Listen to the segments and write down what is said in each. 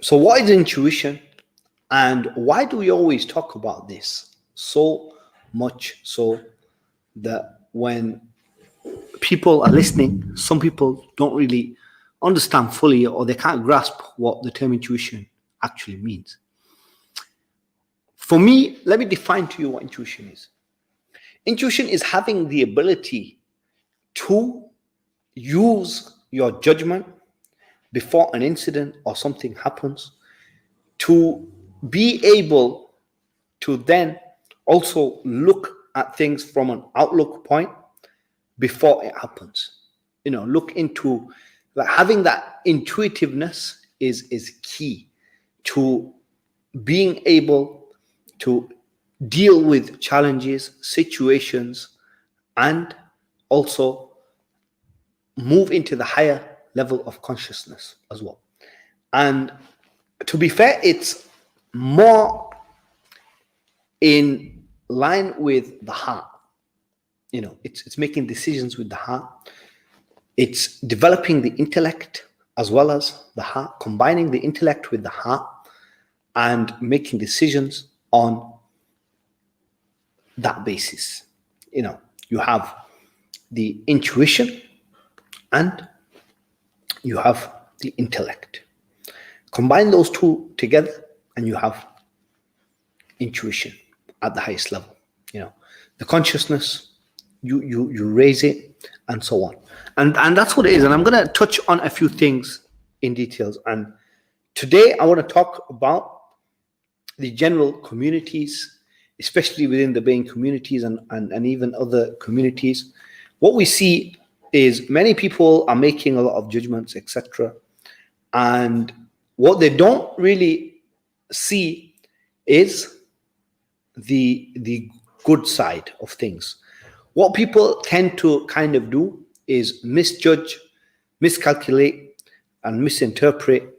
So what is intuition, and why do we always talk about this so much so that when people are listening, some people don't really understand fully, or they can't grasp what the term intuition actually means? For me, let me define to you what intuition is. Intuition is having the ability to use your judgment before an incident or something happens, to be able to then also look at things from an outlook point before it happens. Look into, like, having that intuitiveness is key to being able to deal with challenges, situations, and also move into the higher level of consciousness as well. And to be fair, it's more in line with the heart. It's making decisions with the heart. It's developing the intellect as well as the heart, combining the intellect with the heart and making decisions on that basis. You have the intuition and you have the intellect. Combine those two together and you have intuition at the highest level. The consciousness, you raise it and so on. And that's what it is. And I'm going to touch on a few things in details. And today I want to talk about the general communities, especially within the Bain communities and even other communities. What we see is many people are making a lot of judgments, etc. And what they don't really see is the good side of things. What people tend to kind of do is misjudge, miscalculate, and misinterpret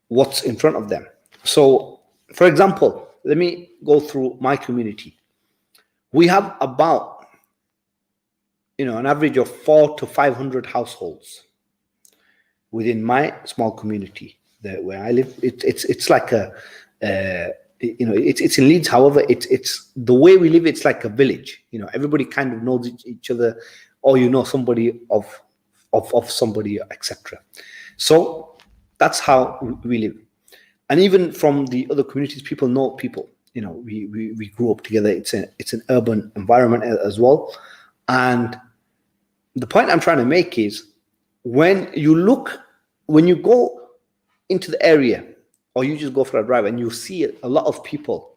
what's in front of them. So, for example, let me go through my community. We have about, an average of 400 to 500 households within my small community where I live. It's like it's in Leeds. However, it's the way we live. It's like a village. Everybody kind of knows each other, or somebody of somebody, etc. So that's how we live. And even from the other communities, people know people. We grew up together. It's an urban environment as well. And the point I'm trying to make is when you go into the area, or you just go for a drive and you see a lot of people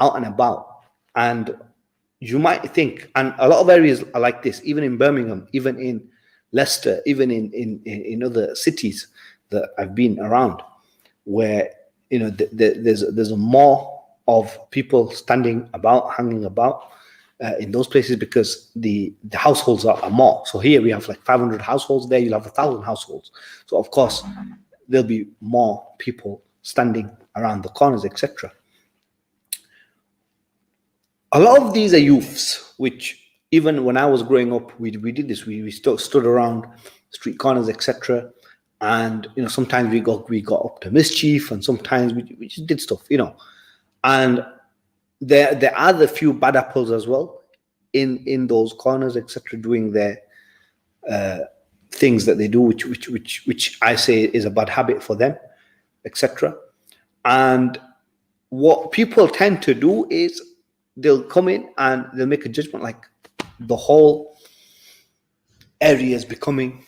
out and about, and you might think, and a lot of areas are like this, even in Birmingham, even in Leicester, even in other cities that I've been around, where there's more of people standing about, hanging about in those places, because the households are more. So here we have like 500 households. There you'll have 1,000 households. So of course there'll be more people standing around the corners, etc. A lot of these are youths, which even when I was growing up, we did this. We stood around street corners, etc. And sometimes we got up to mischief, and sometimes we just did stuff, And there are the few bad apples as well in those corners, etc., doing their things that they do, which I say is a bad habit for them, etc. And what people tend to do is they'll come in and they'll make a judgment like the whole area is becoming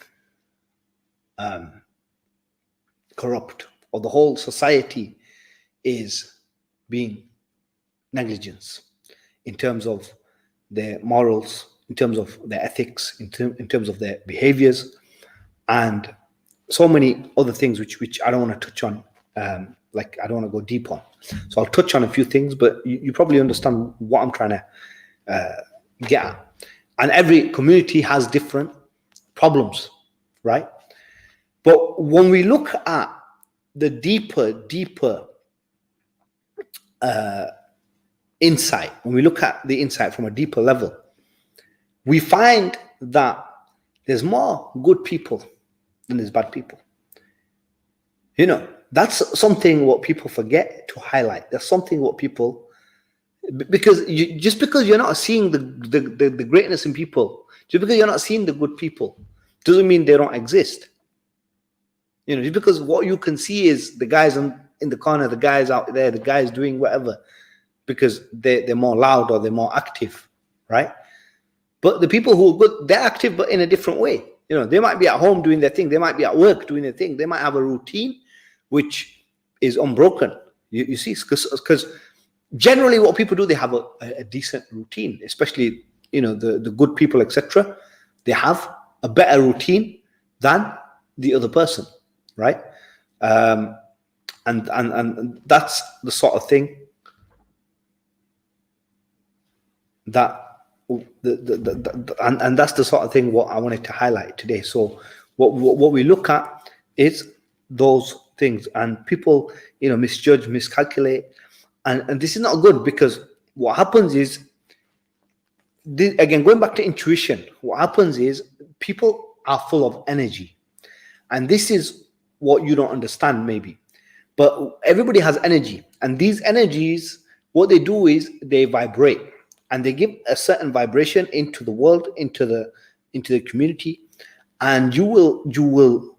corrupt, or the whole society is being negligence in terms of their morals, in terms of their ethics, in terms of their behaviors, and so many other things which I don't want to touch on. I don't want to go deep on. So I'll touch on a few things, but you probably understand what I'm trying to get at. And every community has different problems, right? But when we look at the deeper insight, when we look at the insight from a deeper level, we find that there's more good people than there's bad people. You know, that's something what people forget to highlight. That's something what people, because just because you're not seeing the greatness in people, just because you're not seeing the good people, doesn't mean they don't exist. You know, just because what you can see is the guys in the corner, the guys out there, the guys doing whatever, because they're more loud or they're more active, right? But the people who are good, they're active, but in a different way. You know, they might be at home doing their thing. They might be at work doing their thing. They might have a routine which is unbroken. You see, because generally what people do, they have a decent routine, especially, you know, the good people, etc. They have a better routine than the other person, right? And that's the sort of thing that and that's the sort of thing what I wanted to highlight today. So what we look at is those things, and people, you know, misjudge, miscalculate, and this is not good, because what happens is, again, going back to intuition, what happens is people are full of energy, and this is what you don't understand maybe, but everybody has energy, and these energies, what they do is they vibrate, and they give a certain vibration into the world, into the community, and you will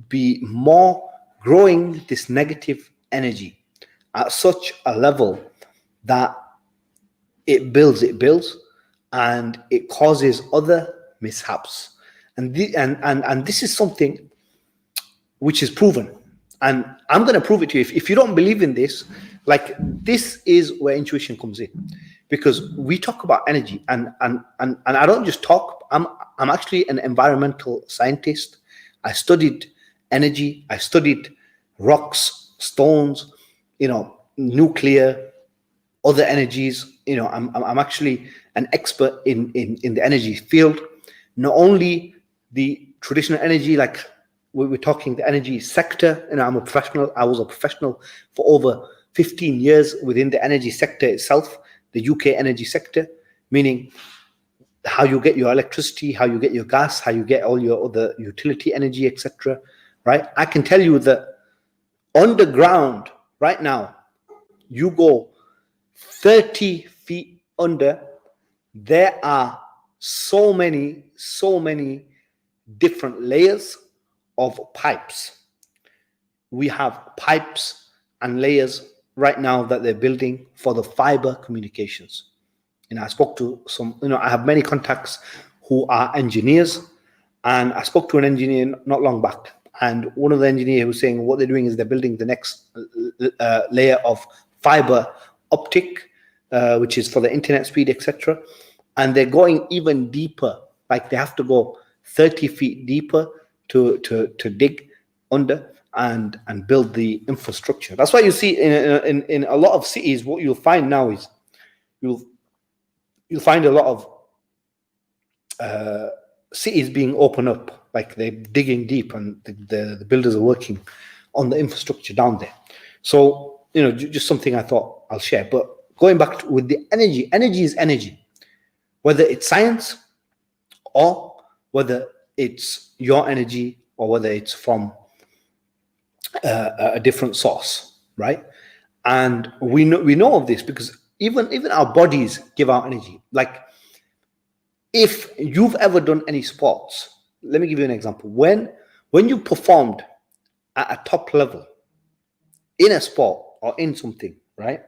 be more growing this negative energy at such a level that it builds, and it causes other mishaps. And this is something which is proven, and I'm going to prove it to you. If you don't believe in this, like, this is where intuition comes in, because we talk about energy, and I don't just talk. I'm actually an environmental scientist. I studied energy. I studied rocks, stones, you know, nuclear, other energies. You know, I'm actually an expert in the energy field. Not only the traditional energy, like we're talking the energy sector. You know, I'm a professional. I was a professional for over 15 years within the energy sector itself, the UK energy sector, meaning how you get your electricity, how you get your gas, how you get all your other utility energy, etc. Right? I can tell you that underground right now, you go 30 feet under, there are so many different layers of pipes. We have pipes and layers right now that they're building for the fiber communications. And I spoke to some, you know, I have many contacts who are engineers, and I spoke to an engineer not long back, and one of the engineers was saying what they're doing is they're building the next layer of fiber optic, which is for the internet speed, etc. And they're going even deeper, like they have to go 30 feet deeper to dig under and build the infrastructure. That's why you see in a lot of cities, what you'll find now is you'll find a lot of cities being opened up, like they're digging deep, and the builders are working on the infrastructure down there. So, you know, just something I thought I'll share. But going back with the energy is energy, whether it's science or whether it's your energy or whether it's from a different source, right? And we know of this because even our bodies give out energy. Like, if you've ever done any sports, let me give you an example. When you performed at a top level in a sport or in something, right,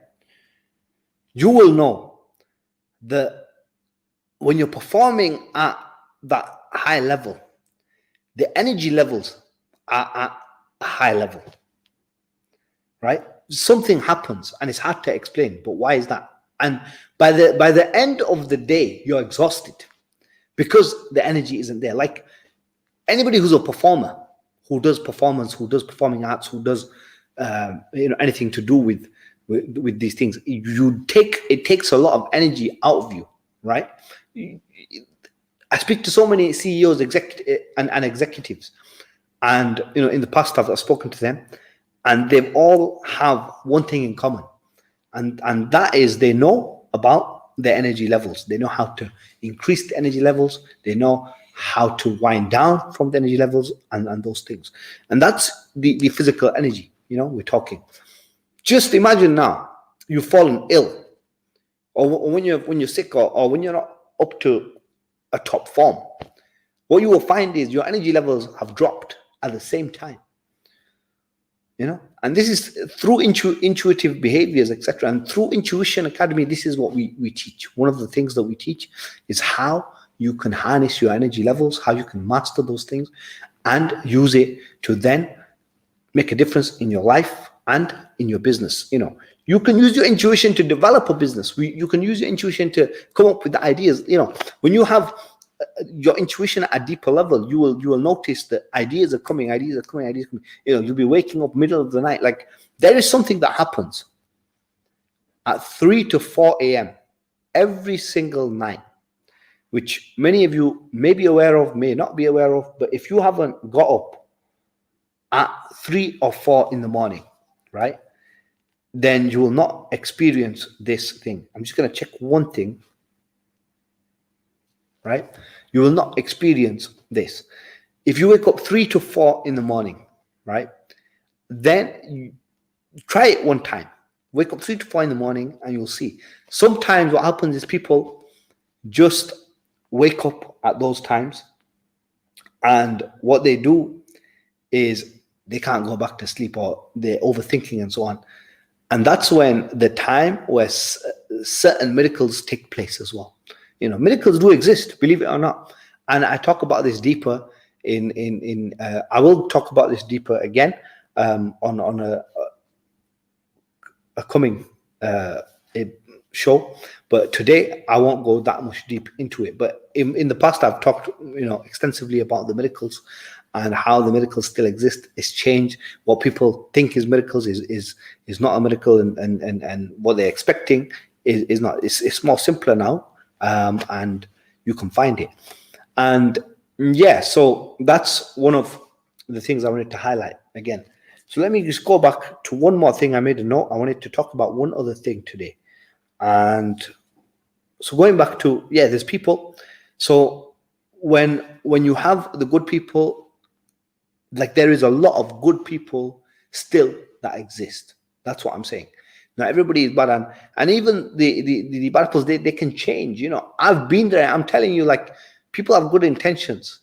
you will know that when you're performing at that high level, the energy levels are at a high level, right? Something happens and it's hard to explain, but why is that? And by the end of the day, you're exhausted because the energy isn't there. Like, anybody who's a performer, who does performance, who does performing arts, who does anything to do with these things, it takes a lot of energy out of you, right? I speak to so many CEOs, and executives, and in the past I've spoken to them, and they all have one thing in common, and that is they know about their energy levels. They know how to increase the energy levels. They know how to wind down from the energy levels and those things. And that's the physical energy, we're talking. Just imagine now you've fallen ill, or when you're sick, or when you're not up to a top form. What you will find is your energy levels have dropped at the same time. And this is through intuitive behaviors, etc. And through Intuition Academy, this is what we teach. One of the things that we teach is how you can harness your energy levels, how you can master those things and use it to then make a difference in your life and in your business. You can use your intuition to develop a business. You can use your intuition to come up with the ideas. When you have your intuition at a deeper level, you will notice that ideas are coming. You'll be waking up middle of the night. Like, there is something that happens at 3 to 4 a.m. every single night, which many of you may be aware of, may not be aware of. But if you haven't got up at 3 or 4 in the morning, right, then you will not experience this thing. I'm just going to check one thing. Right? You will not experience this. If you wake up 3 to 4 in the morning, right, then you try it one time. Wake up 3 to 4 in the morning and you'll see. Sometimes what happens is people just wake up at those times, and what they do is they can't go back to sleep, or they're overthinking and so on. And that's when the time where certain miracles take place as well. Miracles do exist, believe it or not. And I talk about this deeper I will talk about this deeper again on a coming show. But today I won't go that much deep into it. But in the past I've talked extensively about the miracles and how the miracles still exist. It's changed. What people think is miracles is not a miracle, and what they're expecting is not. It's more simpler now. And you can find it. And so that's one of the things I wanted to highlight again. So let me just go back to one more thing. I made a note. I wanted to talk about one other thing today. And so going back to, there's people. So when you have the good people, like, there is a lot of good people still that exist. That's what I'm saying. Not everybody is bad, and even the bad people, they can change. I've been there. I'm telling you, like, people have good intentions.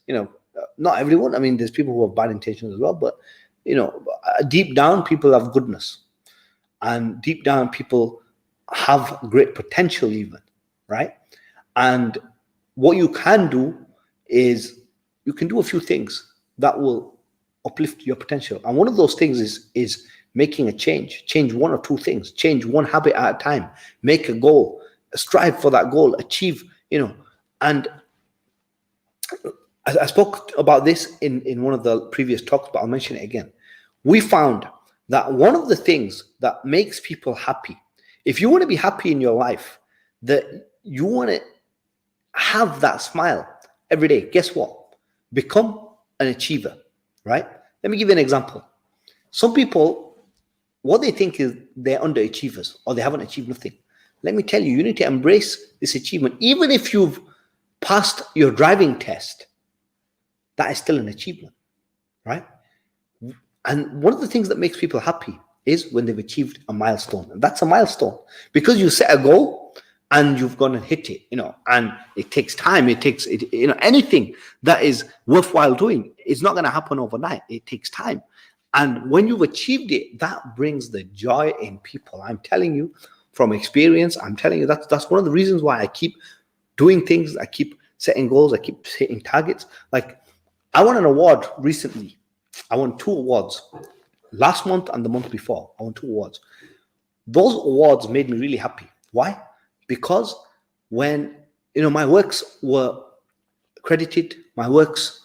Not everyone. I mean, there's people who have bad intentions as well. But deep down, people have goodness, and deep down, people have great potential, even, right? And what you can do is you can do a few things that will uplift your potential, and one of those things is making a change one or two things, change one habit at a time, make a goal, strive for that goal, achieve, and I spoke about this in one of the previous talks, but I'll mention it again. We found that one of the things that makes people happy, if you want to be happy in your life, that you want to have that smile every day, guess what? Become an achiever, right? Let me give you an example. Some people, what they think is they're underachievers, or they haven't achieved nothing. Let me tell you, you need to embrace this achievement. Even if you've passed your driving test, that is still an achievement, right? And one of the things that makes people happy is when they've achieved a milestone. And that's a milestone because you set a goal and you've gone and hit it, and it takes time. It takes, anything that is worthwhile doing, it's not going to happen overnight. It takes time. And when you've achieved it, that brings the joy in people. I'm telling you from experience, that's one of the reasons why I keep doing things. I keep setting goals. I keep hitting targets. Like, I won an award recently. I won 2 awards last month and the month before. I won 2 awards. Those awards made me really happy. Why? Because when, my works were credited, my works,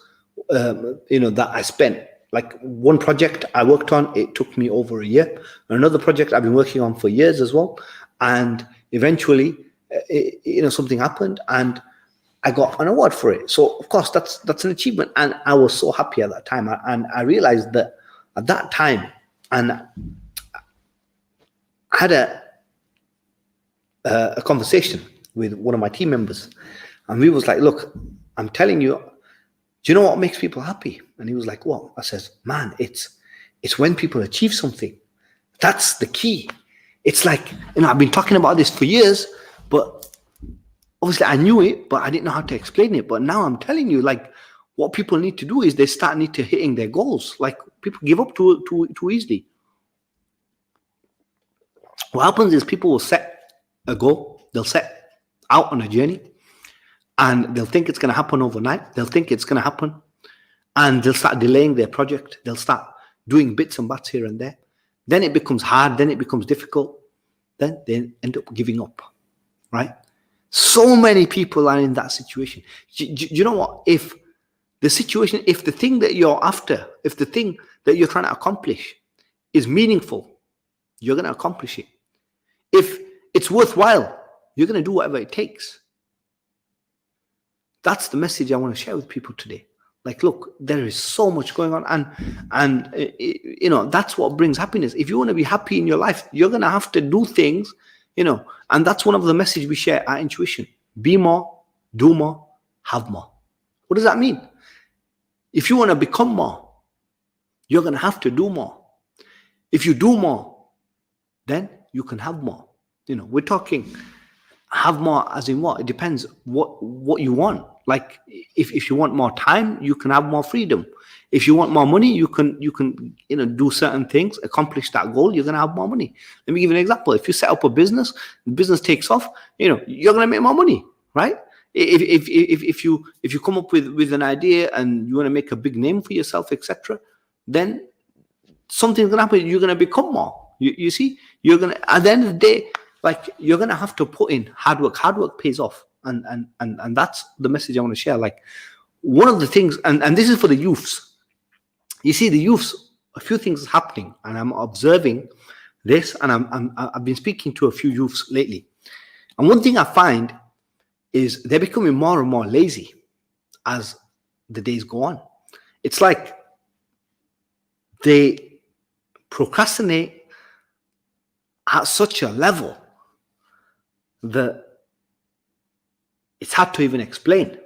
that I spent, like, one project I worked on, it took me over a year. Another project I've been working on for years as well. And eventually, something happened and I got an award for it. So of course, that's an achievement. And I was so happy at that time. And I realized that at that time, and I had a conversation with one of my team members. And we was like, look, I'm telling you, do you know what makes people happy? And he was like, what? I says, man, it's when people achieve something. That's the key. It's like, I've been talking about this for years, but obviously I knew it, but I didn't know how to explain it. But now I'm telling you, like, what people need to do is they need to hitting their goals. Like, people give up too easily. What happens is people will set a goal, they'll set out on a journey, and they'll think it's going to happen overnight. They'll think it's going to happen, and they'll start delaying their project. They'll start doing bits and bats here and there. Then it becomes hard. Then it becomes difficult. Then they end up giving up, right? So many people are in that situation. Do you know what? If the thing that you're after, if the thing that you're trying to accomplish is meaningful, you're going to accomplish it. If it's worthwhile, you're going to do whatever it takes. That's the message I want to share with people today. Like, look, there is so much going on, and that's what brings happiness. If you want to be happy in your life, you're going to have to do things, and that's one of the messages we share at Intuition. Be more, do more, have more. What does that mean? If you want to become more, you're going to have to do more. If you do more, then you can have more. We're talking have more as in what? It depends what you want. Like, if you want more time, you can have more freedom. If you want more money, you can do certain things, accomplish that goal, you're going to have more money. Let me give you an example. If you set up a business, the business takes off, you're going to make more money, right? If you come up with an idea and you want to make a big name for yourself, etc., then something's going to happen. You're going to become more. You see, you're going to, at the end of the day, like, you're going to have to put in hard work. Hard work pays off. And that's the message I want to share. Like, one of the things, and this is for the youths. You see, the youths, a few things happening, and I'm observing this, and I've been speaking to a few youths lately. And one thing I find is they're becoming more and more lazy as the days go on. It's like they procrastinate at such a level that it's hard to even explain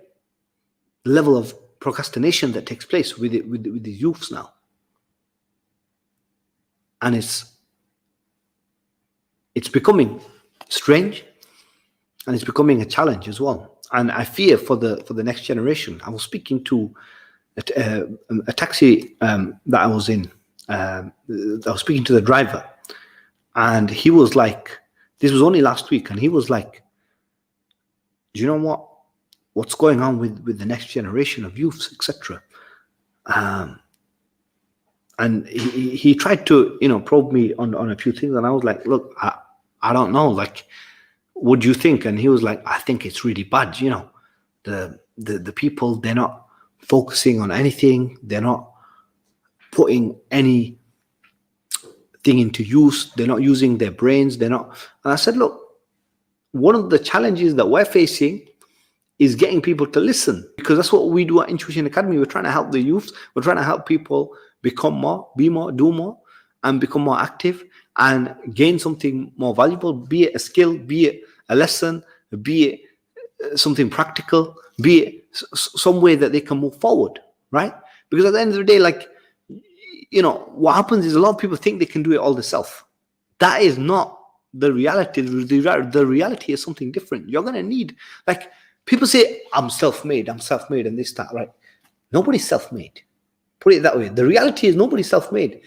the level of procrastination that takes place with the youths now. And it's becoming strange, and it's becoming a challenge as well. And I fear for the next generation. I was speaking to a taxi that I was in. I was speaking to the driver, and he was like, this was only last week, and he was like, do you know what's going on with the next generation of youths, etc.? And he tried to, probe me on a few things, and I was like, look, I don't know, like, what do you think? And he was like, I think it's really bad. The people, they're not focusing on anything, they're not putting any thing into use, they're not using their brains, they're not. And I said, look, one of the challenges that we're facing is getting people to listen, because that's what we do at Intuition Academy. We're trying to help the youth. We're trying to help people become more, be more, do more, and become more active and gain something more valuable, be it a skill, be it a lesson, be it something practical, be it some way that they can move forward, right? Because at the end of the day, like, what happens is a lot of people think they can do it all themselves. That is not the reality. The reality is something different. You're going to need, like, people say, I'm self-made, and this, that, right? Nobody's self-made. Put it that way. The reality is nobody's self-made.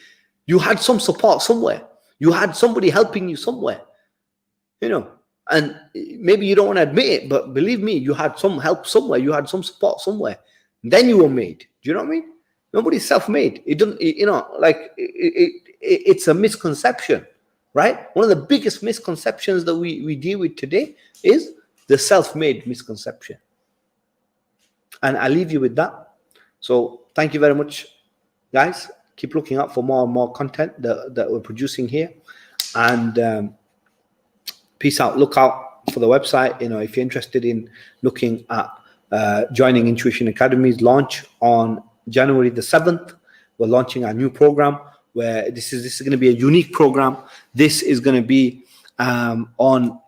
You had some support somewhere. You had somebody helping you somewhere, and maybe you don't want to admit it, but believe me, you had some help somewhere. You had some support somewhere. Then you were made. Do you know what I mean? Nobody's self-made. It doesn't, it's a misconception, right? One of the biggest misconceptions that we deal with today is the self-made misconception. And I leave you with that. So thank you very much, guys. Keep looking out for more and more content that we're producing here. And peace out. Look out for the website. If you're interested in looking at joining Intuition Academy's launch on January the 7th, we're launching our new program where this is going to be a unique program. This is going to be on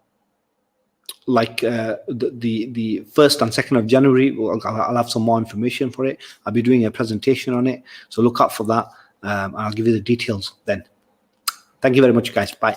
like the 1st and 2nd of January. I'll have some more information for it. I'll be doing a presentation on it, so look out for that, and I'll give you the details then. Thank you very much, guys. Bye.